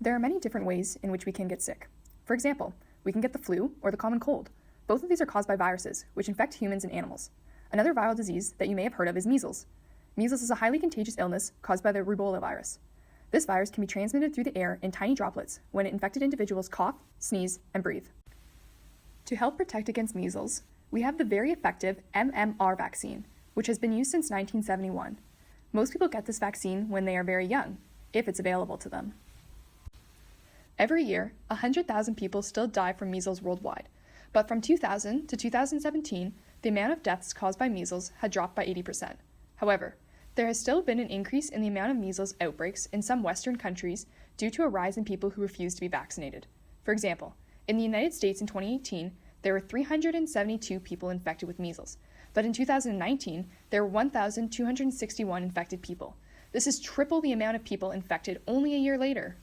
There are many different ways in which we can get sick. For example, we can get the flu or the common cold. Both of these are caused by viruses, which infect humans and animals. Another viral disease that you may have heard of is measles. Measles is a highly contagious illness caused by the rubeola virus. This virus can be transmitted through the air in tiny droplets when infected individuals cough, sneeze, and breathe. To help protect against measles, we have the very effective MMR vaccine, which has been used since 1971. Most people get this vaccine when they are very young, if it's available to them. Every year, 100,000 people still die from measles worldwide, but from 2000 to 2017, the amount of deaths caused by measles had dropped by 80%. However, there has still been an increase in the amount of measles outbreaks in some Western countries due to a rise in people who refuse to be vaccinated. For example, in the United States in 2018, there were 372 people infected with measles, but in 2019, there were 1,261 infected people. This is triple the amount of people infected only a year later.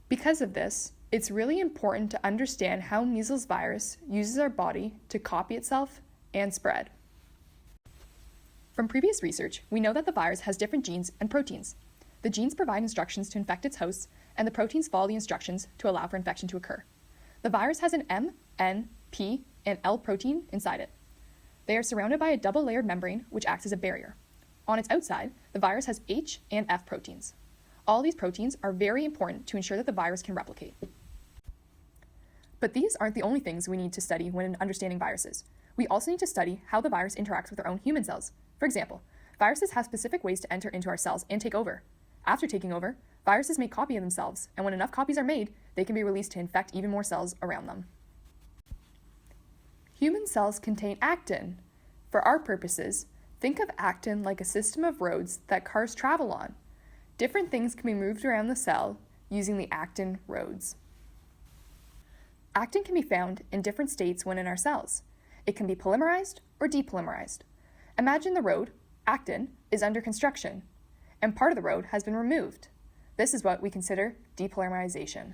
Because of this, it's really important to understand how measles virus uses our body to copy itself and spread. From previous research, we know that the virus has different genes and proteins. The genes provide instructions to infect its hosts, and the proteins follow the instructions to allow for infection to occur. The virus has an M, N, P, and L protein inside it. They are surrounded by a double-layered membrane, which acts as a barrier. On its outside, the virus has H and F proteins. All these proteins are very important to ensure that the virus can replicate. But these aren't the only things we need to study when understanding viruses. We also need to study how the virus interacts with our own human cells. For example, viruses have specific ways to enter into our cells and take over. After taking over, viruses make copies of themselves, and when enough copies are made, they can be released to infect even more cells around them. Human cells contain actin. For our purposes, think of actin like a system of roads that cars travel on. Different things can be moved around the cell using the actin roads. Actin can be found in different states when in our cells. It can be polymerized or depolymerized. Imagine the road, actin, is under construction, and part of the road has been removed. This is what we consider depolymerization.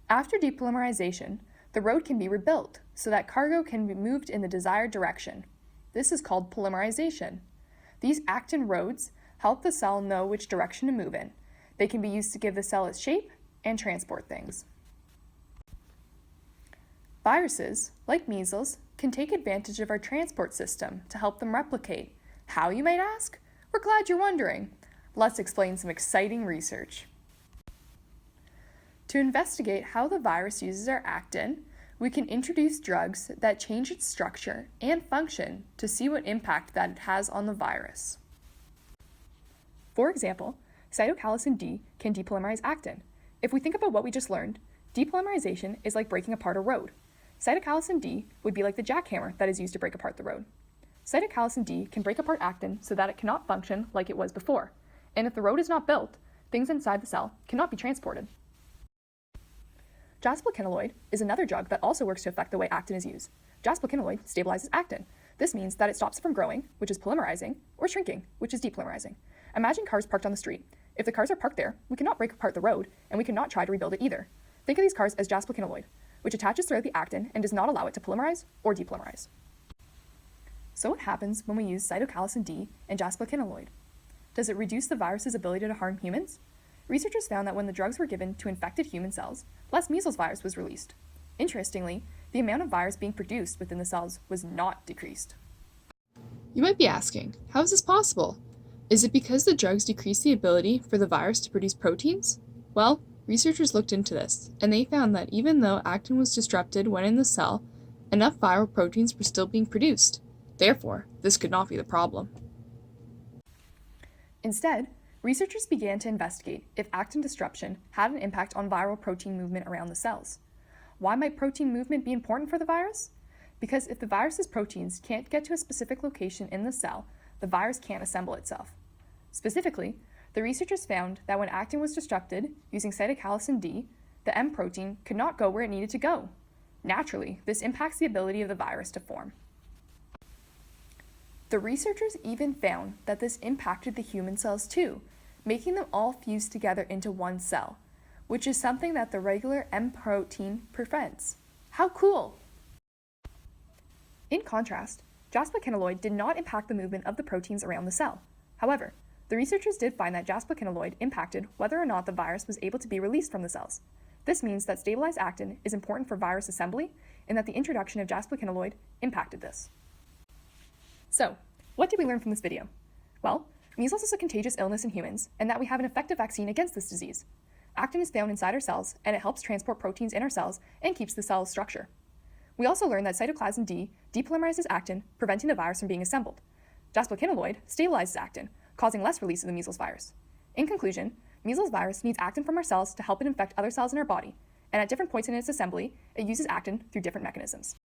After depolymerization, the road can be rebuilt so that cargo can be moved in the desired direction. This is called polymerization. These actin roads help the cell know which direction to move in. They can be used to give the cell its shape and transport things. Viruses, like measles, can take advantage of our transport system to help them replicate. How, you might ask? We're glad you're wondering. Let's explain some exciting research. To investigate how the virus uses our actin, we can introduce drugs that change its structure and function to see what impact that it has on the virus. For example, cytokeratin D can depolymerize actin. If we think about what we just learned, depolymerization is like breaking apart a road. Cytokeratin D would be like the jackhammer that is used to break apart the road. Cytokeratin D can break apart actin so that it cannot function like it was before. And if the road is not built, things inside the cell cannot be transported. Jasplokinoid is another drug that also works to affect the way actin is used. Jasplokinoid stabilizes actin. This means that it stops it from growing, which is polymerizing, or shrinking, which is depolymerizing. Imagine cars parked on the street. If the cars are parked there, we cannot break apart the road, and we cannot try to rebuild it either. Think of these cars as jasplokinoid, which attaches throughout the actin and does not allow it to polymerize or depolymerize. So what happens when we use cytokeratin D and jasplokinoid? Does it reduce the virus's ability to harm humans? Researchers found that when the drugs were given to infected human cells, less measles virus was released. Interestingly, the amount of virus being produced within the cells was not decreased. You might be asking, how is this possible? Is it because the drugs decrease the ability for the virus to produce proteins? Well, researchers looked into this, and they found that even though actin was disrupted when in the cell, enough viral proteins were still being produced. Therefore, this could not be the problem. Instead, researchers began to investigate if actin disruption had an impact on viral protein movement around the cells. Why might protein movement be important for the virus? Because if the virus's proteins can't get to a specific location in the cell, the virus can't assemble itself. Specifically, the researchers found that when actin was disrupted using cytokeratin D, the M protein could not go where it needed to go. Naturally, this impacts the ability of the virus to form. The researchers even found that this impacted the human cells too, making them all fuse together into one cell, which is something that the regular M protein prevents. How cool! In contrast, jasplokinoid did not impact the movement of the proteins around the cell. However, The researchers did find that jasplokinoid impacted whether or not the virus was able to be released from the cells. This means that stabilized actin is important for virus assembly and that the introduction of jasplokinoid impacted this. So, what did we learn from this video? Well, measles is a contagious illness in humans and that we have an effective vaccine against this disease. Actin is found inside our cells and it helps transport proteins in our cells and keeps the cell's structure. We also learned that cytoplasm D depolymerizes actin, preventing the virus from being assembled. Jasplokinoid stabilizes actin, causing less release of the measles virus. In conclusion, measles virus needs actin from our cells to help it infect other cells in our body, and at different points in its assembly, it uses actin through different mechanisms.